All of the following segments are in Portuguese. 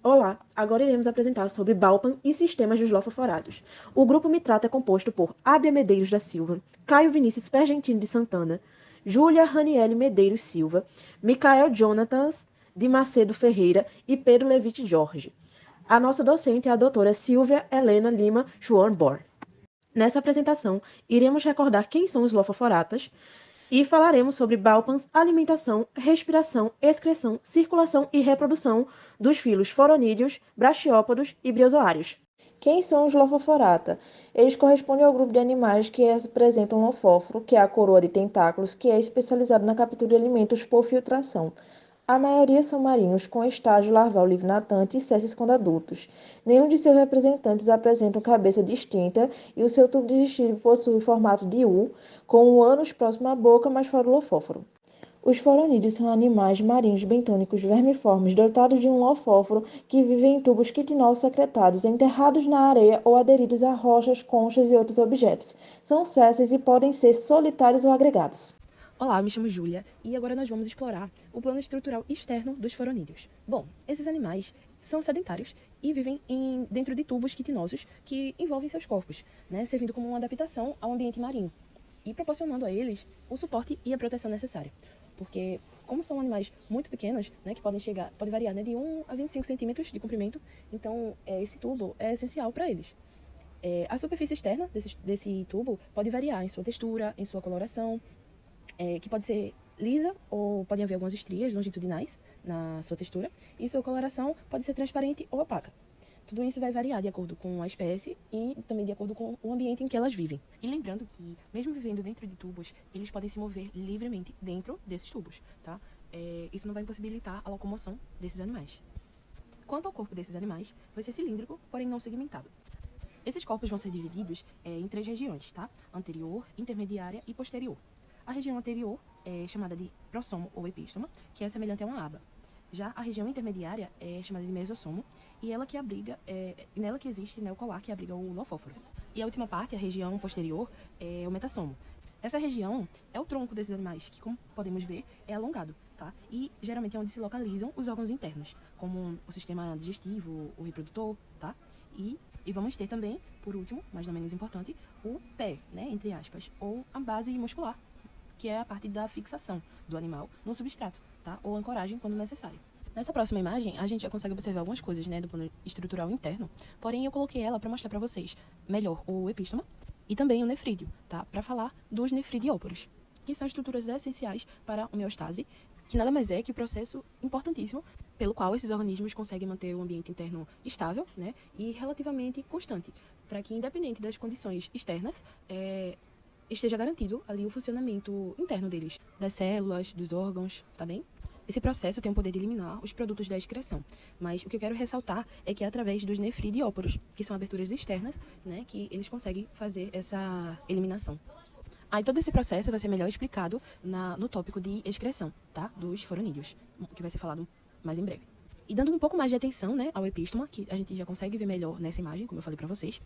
Olá, agora iremos apresentar sobre Balpan e sistemas dos lofoforados. O grupo Mitrata é composto por Ábia Medeiros da Silva, Caio Vinícius Pergentino de Santana, Júlia Raniele Medeiros Silva, Micael Jonatas de Macedo Ferreira e Pedro Levite Jorge. A nossa docente é a doutora Silvia Helena Lima Schwarnborn. Nessa apresentação, iremos recordar quem são os lofoforatas e falaremos sobre Balpans, alimentação, respiração, excreção, circulação e reprodução dos filos foronídeos, brachiópodos e briozoários. Quem são os Lofoforata? Eles correspondem ao grupo de animais que apresentam lofóforo, que é a coroa de tentáculos, que é especializado na captura de alimentos por filtração. A maioria são marinhos, com estágio larval livre natante e cesses quando adultos. Nenhum de seus representantes apresentam cabeça distinta e o seu tubo digestivo possui formato de U, com o ânus próximo à boca, mas fora o lofóforo. Os foronídeos são animais marinhos bentônicos vermiformes dotados de um lofóforo que vivem em tubos quitinosos secretados, enterrados na areia ou aderidos a rochas, conchas e outros objetos. São sésseis e podem ser solitários ou agregados. Olá, eu me chamo Júlia e agora nós vamos explorar o plano estrutural externo dos foronídeos. Bom, esses animais são sedentários e vivem dentro de tubos quitinosos que envolvem seus corpos, servindo como uma adaptação ao ambiente marinho e proporcionando a eles o suporte e a proteção necessária. Porque, como são animais muito pequenos, que pode variar de 1 a 25 centímetros de comprimento, então esse tubo é essencial para eles. A superfície externa desse tubo pode variar em sua textura, em sua coloração, que pode ser lisa ou podem haver algumas estrias longitudinais na sua textura, e sua coloração pode ser transparente ou opaca. Tudo isso vai variar de acordo com a espécie e também de acordo com o ambiente em que elas vivem. E lembrando que, mesmo vivendo dentro de tubos, eles podem se mover livremente dentro desses tubos, tá? Isso não vai impossibilitar a locomoção desses animais. Quanto ao corpo desses animais, vai ser cilíndrico, porém não segmentado. Esses corpos vão ser divididos em 3 regiões, tá? Anterior, intermediária e posterior. A região anterior é chamada de prossomo ou epístoma, que é semelhante a uma aba. Já a região intermediária é chamada de mesossomo, e nela que existe o colar que abriga o lofóforo. E a última parte, a região posterior, é o metassomo. Essa região é o tronco desses animais, que, como podemos ver, é alongado, tá? E geralmente é onde se localizam os órgãos internos, como o sistema digestivo, o reprodutor, tá? E vamos ter também, por último, mas não menos importante, o pé, entre aspas, ou a base muscular, que é a parte da fixação do animal no substrato, tá? Ou ancoragem quando necessário. Nessa próxima imagem, a gente já consegue observar algumas coisas, do plano estrutural interno, porém eu coloquei ela para mostrar para vocês melhor o epístoma e também o nefrídeo, tá? Para falar dos nefridióporos, que são estruturas essenciais para a homeostase, que nada mais é que o processo importantíssimo pelo qual esses organismos conseguem manter o ambiente interno estável, e relativamente constante, para que, independente das condições externas, esteja garantido ali o funcionamento interno deles, das células, dos órgãos, tá bem? Esse processo tem o poder de eliminar os produtos da excreção, mas o que eu quero ressaltar é que é através dos nefridióporos, que são aberturas externas, que eles conseguem fazer essa eliminação. Aí todo esse processo vai ser melhor explicado no tópico de excreção, tá? Dos foronídeos, que vai ser falado mais em breve. E dando um pouco mais de atenção, ao epístoma, que a gente já consegue ver melhor nessa imagem, como eu falei para vocês,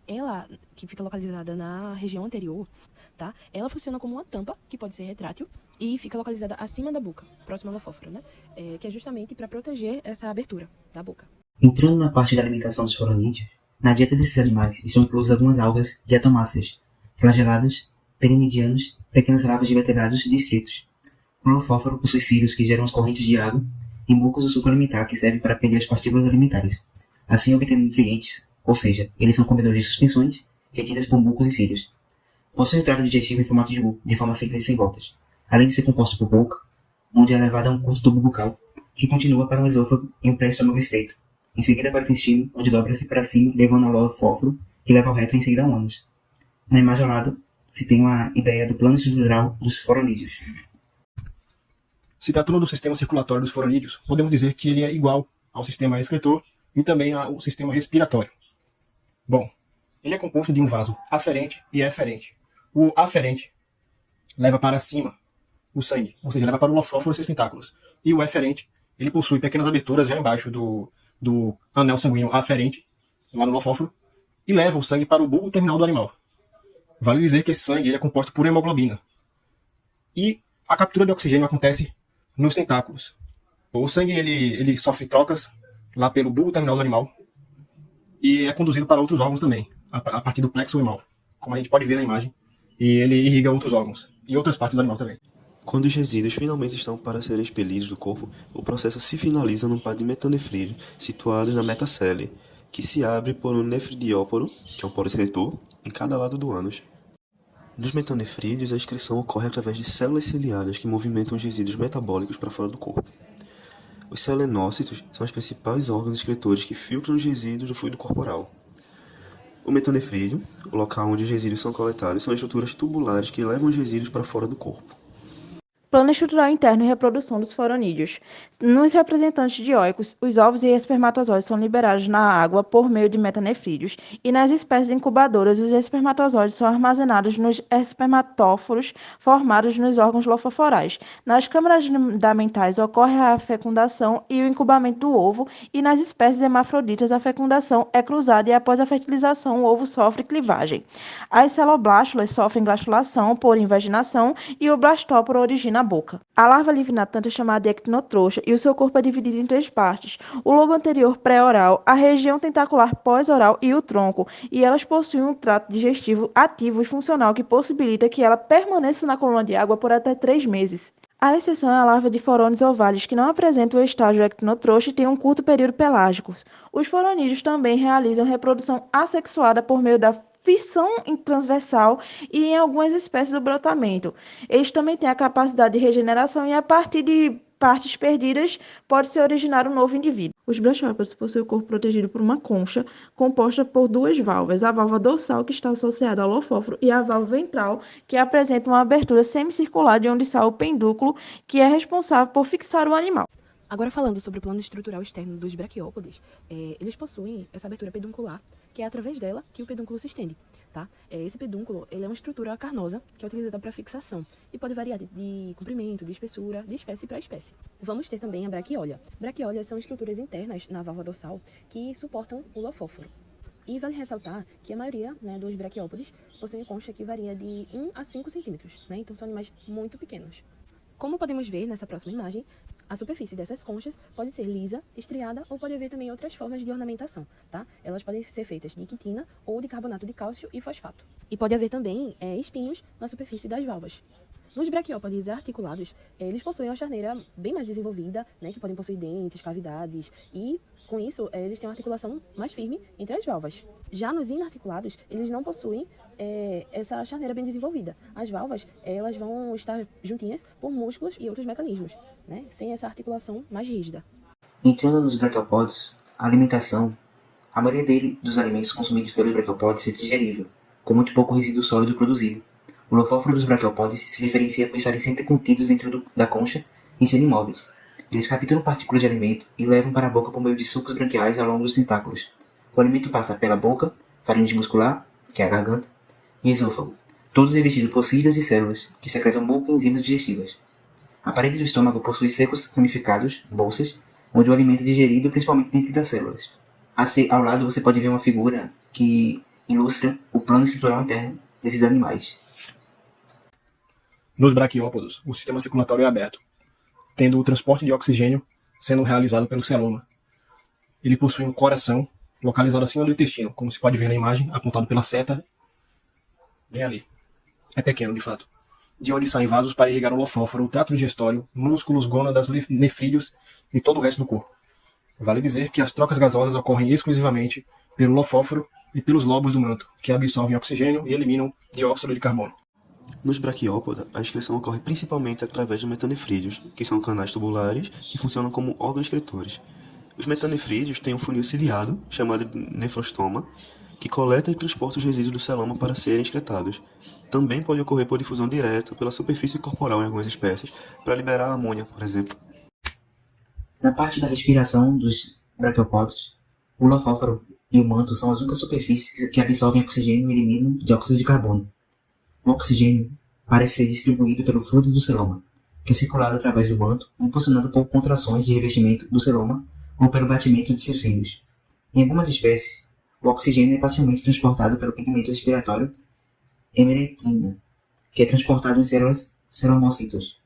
ela, que fica localizada na região anterior, tá? Ela funciona como uma tampa, que pode ser retrátil, e fica localizada acima da boca, próxima ao lofóforo, que é justamente para proteger essa abertura da boca. Entrando na parte da alimentação dos foronídeos, na dieta desses animais estão inclusas algumas algas diatomáceas, flageladas, perinidianos, pequenas larvas de vertebrados distritos. O lofóforo possui cílios que geram as correntes de água e mucos do suco alimentar que servem para prender as partículas alimentares, assim obtendo nutrientes, ou seja, eles são comedores de suspensões retidas por mucos e cílios. Possui um trato digestivo em formato de U, de forma simples e sem voltas, além de ser composto por boca, onde é levada a um curto tubo bucal, que continua para um esôfago e um pré-estômago estreito, em seguida para o intestino, onde dobra-se para cima, levando ao lofóforo, que leva ao reto e em seguida ao ânus. Na imagem ao lado, se tem uma ideia do plano estrutural dos foronídeos. Se tratando do sistema circulatório dos foronídeos, podemos dizer que ele é igual ao sistema excretor e também ao sistema respiratório. Bom, ele é composto de um vaso aferente e eferente. O aferente leva para cima o sangue, ou seja, leva para o lofóforo e seus tentáculos. E o eferente, ele possui pequenas aberturas já embaixo do anel sanguíneo aferente, lá no lofóforo, e leva o sangue para o bulbo terminal do animal. Vale dizer que esse sangue ele é composto por hemoglobina. E a captura de oxigênio acontece nos tentáculos. O sangue ele sofre trocas lá pelo bulbo terminal do animal e é conduzido para outros órgãos também, a partir do plexo animal, como a gente pode ver na imagem, e ele irriga outros órgãos e outras partes do animal também. Quando os resíduos finalmente estão para serem expelidos do corpo, o processo se finaliza num par de metanefrídeos situados na metacele, que se abre por um nefridióporo, que é um poro excretor, em cada lado do ânus. Nos metanefrídeos, a excreção ocorre através de células ciliadas que movimentam os resíduos metabólicos para fora do corpo. Os selenócitos são os principais órgãos excretores que filtram os resíduos do fluido corporal. O metanefrídeo, o local onde os resíduos são coletados, são estruturas tubulares que levam os resíduos para fora do corpo. Plano estrutural interno e reprodução dos foronídeos. Nos representantes dioicos, os ovos e espermatozoides são liberados na água por meio de metanefrídeos, e nas espécies incubadoras, os espermatozoides são armazenados nos espermatóforos formados nos órgãos lofoforais. Nas câmaras fundamentais ocorre a fecundação e o incubamento do ovo, e nas espécies hermafroditas a fecundação é cruzada e após a fertilização o ovo sofre clivagem. As celoblástulas sofrem glastulação por invaginação e o blastóporo origina boca. A larva livre-natante é chamada de ectinotrouxa e o seu corpo é dividido em 3 partes: o lobo anterior pré-oral, a região tentacular pós-oral e o tronco, e elas possuem um trato digestivo ativo e funcional que possibilita que ela permaneça na coluna de água por até 3 meses. A exceção é a larva de forônidos ovários, que não apresentam o estágio ectinotrouxa e têm um curto período pelágico. Os foronídeos também realizam reprodução assexuada por meio da fissão transversal e em algumas espécies o brotamento. Eles também têm a capacidade de regeneração e a partir de partes perdidas pode-se originar um novo indivíduo. Os brachiópodes possuem o corpo protegido por uma concha composta por 2 válvulas, a válvula dorsal, que está associada ao lofóforo, e a válvula ventral, que apresenta uma abertura semicircular de onde sai o pendúculo, que é responsável por fixar o animal. Agora, falando sobre o plano estrutural externo dos braquiópodes, eles possuem essa abertura peduncular, que é através dela que o pedúnculo se estende, tá? Esse pedúnculo ele é uma estrutura carnosa que é utilizada para fixação e pode variar de comprimento, de espessura, de espécie para espécie. Vamos ter também a braquiólia. Braquiólias são estruturas internas na válvula dorsal que suportam o lofóforo. E vale ressaltar que a maioria, dos braquiópodes possuem concha que varia de 1 a 5 centímetros, então são animais muito pequenos. Como podemos ver nessa próxima imagem, a superfície dessas conchas pode ser lisa, estriada ou pode haver também outras formas de ornamentação, tá? Elas podem ser feitas de quitina ou de carbonato de cálcio e fosfato. E pode haver também espinhos na superfície das valvas. Nos braquiópodes articulados, eles possuem uma charneira bem mais desenvolvida, que podem possuir dentes, cavidades e, com isso, eles têm uma articulação mais firme entre as valvas. Já nos inarticulados, eles não possuem essa charneira bem desenvolvida. As valvas, elas vão estar juntinhas por músculos e outros mecanismos, sem essa articulação mais rígida. Entrando nos braquiopódios, a alimentação, a maioria dos alimentos consumidos pelos braquiopódios é digerível, com muito pouco resíduo sólido produzido. O lofóforo dos braquiopódios se diferencia por estarem sempre contidos dentro da concha e serem imóveis. Eles capturam partículas de alimento e levam para a boca por meio de sucos branquiais ao longo dos tentáculos. O alimento passa pela boca, faringe muscular, que é a garganta, e esôfago, todos revestidos por cílios e células, que secretam bulbo e enzimas digestivas. A parede do estômago possui secos ramificados, bolsas, onde o alimento é digerido principalmente dentro das células. Ao lado você pode ver uma figura que ilustra o plano estrutural interno desses animais. Nos braquiópodos, o sistema circulatório é aberto, tendo o transporte de oxigênio sendo realizado pelo celoma. Ele possui um coração localizado acima do intestino, como se pode ver na imagem, apontado pela seta, bem ali. É pequeno, de fato. De onde saem vasos para irrigar o lofóforo, o trato digestório, músculos, gônadas, nefrídeos e todo o resto do corpo. Vale dizer que as trocas gasosas ocorrem exclusivamente pelo lofóforo e pelos lobos do manto, que absorvem oxigênio e eliminam dióxido de carbono. Nos braquiópoda, a excreção ocorre principalmente através de metanefrídeos, que são canais tubulares que funcionam como órgãos excretores. Os metanefrídeos têm um funil ciliado, chamado de nefrostoma, que coleta e transporta os resíduos do celoma para serem excretados. Também pode ocorrer por difusão direta pela superfície corporal em algumas espécies, para liberar a amônia, por exemplo. Na parte da respiração dos braquiopódios, o lofóforo e o manto são as únicas superfícies que absorvem oxigênio e eliminam dióxido de carbono. O oxigênio parece ser distribuído pelo fluido do celoma, que é circulado através do manto, impulsionado por contrações de revestimento do celoma ou pelo batimento de seus cílios. Em algumas espécies, o oxigênio é parcialmente transportado pelo pigmento respiratório hemeretina, que é transportado em células celomócitos.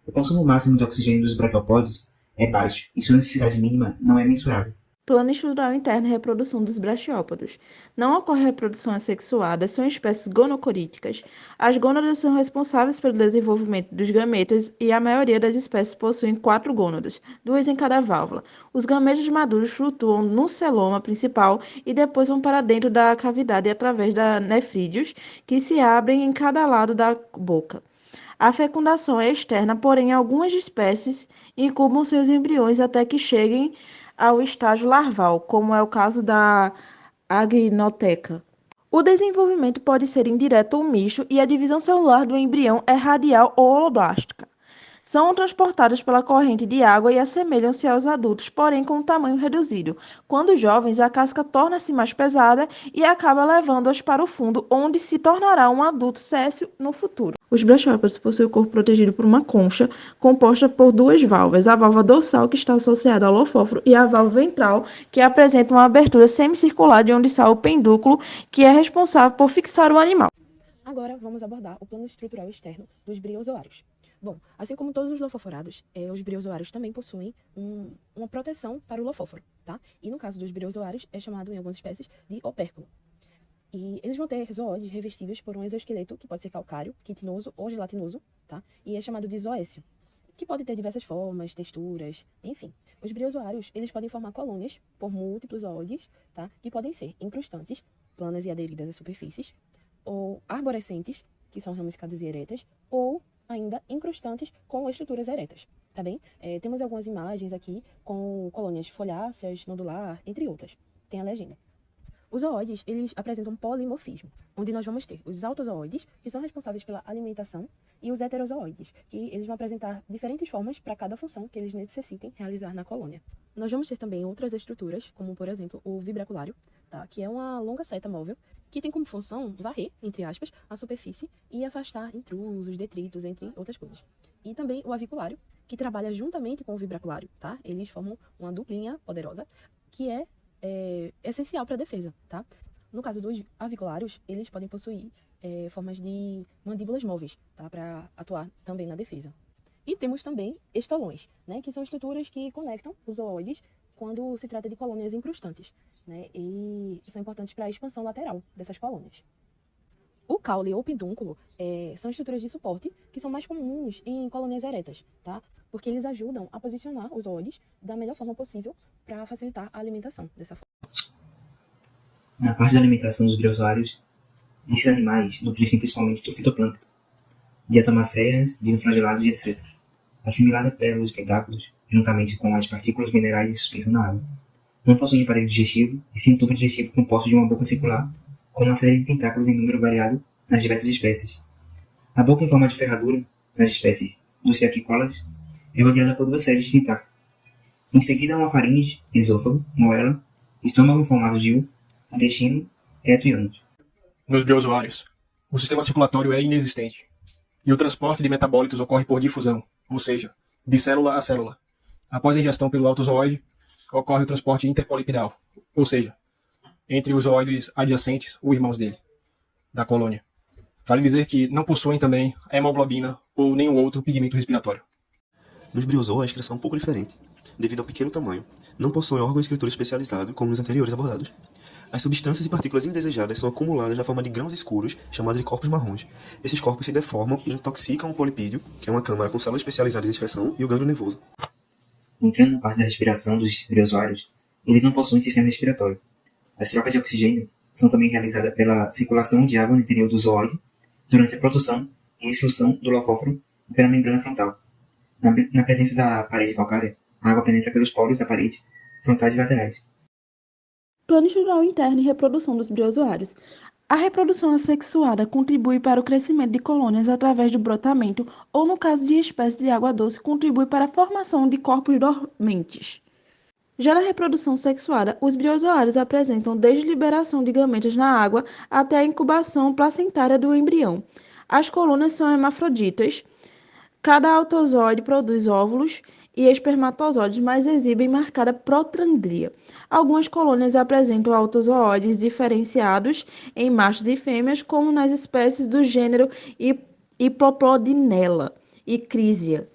O consumo máximo de oxigênio dos braquiopódios é baixo e sua necessidade mínima não é mensurável. Plano estrutural interno e reprodução dos braquiópodos. Não ocorre reprodução assexuada, são espécies gonocoríticas. As gônadas são responsáveis pelo desenvolvimento dos gametas e a maioria das espécies possuem 4 gônadas, 2 em cada válvula. Os gametas maduros flutuam no celoma principal e depois vão para dentro da cavidade através da nefrídeos, que se abrem em cada lado da boca. A fecundação é externa, porém algumas espécies incubam seus embriões até que cheguem ao estágio larval, como é o caso da Agnoteca. O desenvolvimento pode ser indireto ou misto e a divisão celular do embrião é radial ou holoblástica. São transportadas pela corrente de água e assemelham-se aos adultos, porém com um tamanho reduzido. Quando jovens, a casca torna-se mais pesada e acaba levando-as para o fundo, onde se tornará um adulto césseo no futuro. Os braquiópodos possuem o corpo protegido por uma concha composta por 2 válvulas, a válvula dorsal, que está associada ao lofóforo, e a válvula ventral, que apresenta uma abertura semicircular de onde sai o pendúculo, que é responsável por fixar o animal. Agora vamos abordar o plano estrutural externo dos briozoários. Bom, assim como todos os lofoforados, os briozoários também possuem uma proteção para o lofóforo, tá? E no caso dos briozoários, é chamado em algumas espécies de opérculo. E eles vão ter zoóides revestidos por um exoesqueleto que pode ser calcário, quitinoso ou gelatinoso, tá? E é chamado de zoécio, que pode ter diversas formas, texturas, enfim. Os briozoários, eles podem formar colônias por múltiplos zoóides, tá? Que podem ser incrustantes, planas e aderidas às superfícies, ou arborescentes, que são ramificadas e eretas, ou ainda incrustantes com estruturas eretas, tá bem? Temos algumas imagens aqui com colônias foliáceas, nodular, entre outras. Tem a legenda. Os zoóides, eles apresentam um polimorfismo, onde nós vamos ter os autozoóides, que são responsáveis pela alimentação, e os heterozoóides, que eles vão apresentar diferentes formas para cada função que eles necessitem realizar na colônia. Nós vamos ter também outras estruturas, como por exemplo o vibraculário, tá? Que é uma longa seta móvel, que tem como função varrer, entre aspas, a superfície e afastar intrusos, detritos, entre outras coisas. E também o aviculário, que trabalha juntamente com o vibraculário, tá? Eles formam uma duplinha poderosa, que é essencial para a defesa, tá? No caso dos aviculários, eles podem possuir formas de mandíbulas móveis, tá? Para atuar também na defesa. E temos também estolões, né? Que são estruturas que conectam os zoóides quando se trata de colônias incrustantes, né? E são importantes para a expansão lateral dessas colônias. O caule ou pedúnculo são estruturas de suporte que são mais comuns em colônias eretas, tá? Porque eles ajudam a posicionar os zoóides da melhor forma possível para facilitar a alimentação dessa forma. Na parte da alimentação dos briozoários, esses animais nutrem-se principalmente do fitoplâncton, diatomaceas, dinoflagelados e etc., assimilada pelos tentáculos, juntamente com as partículas minerais em suspensão na água. Não possuem aparelho digestivo, e sim um tubo digestivo composto de uma boca circular, com uma série de tentáculos em número variado nas diversas espécies. A boca em forma de ferradura, nas espécies Luciaquicolas, é rodeada por 2 séries de tentáculos. Em seguida, uma faringe, esôfago, moela, estômago em formato de U, intestino, reto e ânus. Nos briozoários, o sistema circulatório é inexistente, e o transporte de metabólitos ocorre por difusão, ou seja, de célula a célula. Após a ingestão pelo autozoide, ocorre o transporte interpolipidal, ou seja, entre os zoóides adjacentes ou irmãos dele, da colônia. Vale dizer que não possuem também hemoglobina ou nenhum outro pigmento respiratório. Nos briozoa, a excreção é um pouco diferente, devido ao pequeno tamanho. Não possuem órgão escritor especializado, como nos anteriores abordados. As substâncias e partículas indesejadas são acumuladas na forma de grãos escuros, chamados de corpos marrons. Esses corpos se deformam e intoxicam o polipídio, que é uma câmara com células especializadas em excreção, e o gânglio nervoso. Entrando na parte da respiração dos briozoários, eles não possuem sistema respiratório. As trocas de oxigênio são também realizadas pela circulação de água no interior do zoóide, durante a produção e expulsão do lofóforo e pela membrana frontal. Na presença da parede calcária, a água penetra pelos poros da parede, frontais e laterais. Plano estrutural interno e reprodução dos briozoários. A reprodução assexuada contribui para o crescimento de colônias através do brotamento ou, no caso de espécies de água doce, contribui para a formação de corpos dormentes. Já na reprodução sexuada, os briozoários apresentam desde liberação de gametas na água até a incubação placentária do embrião. As colônias são hermafroditas. Cada autozoide produz óvulos e espermatozoides, mas exibem marcada protandria. Algumas colônias apresentam autozoides diferenciados em machos e fêmeas, como nas espécies do gênero Hippopodinella e Crisia.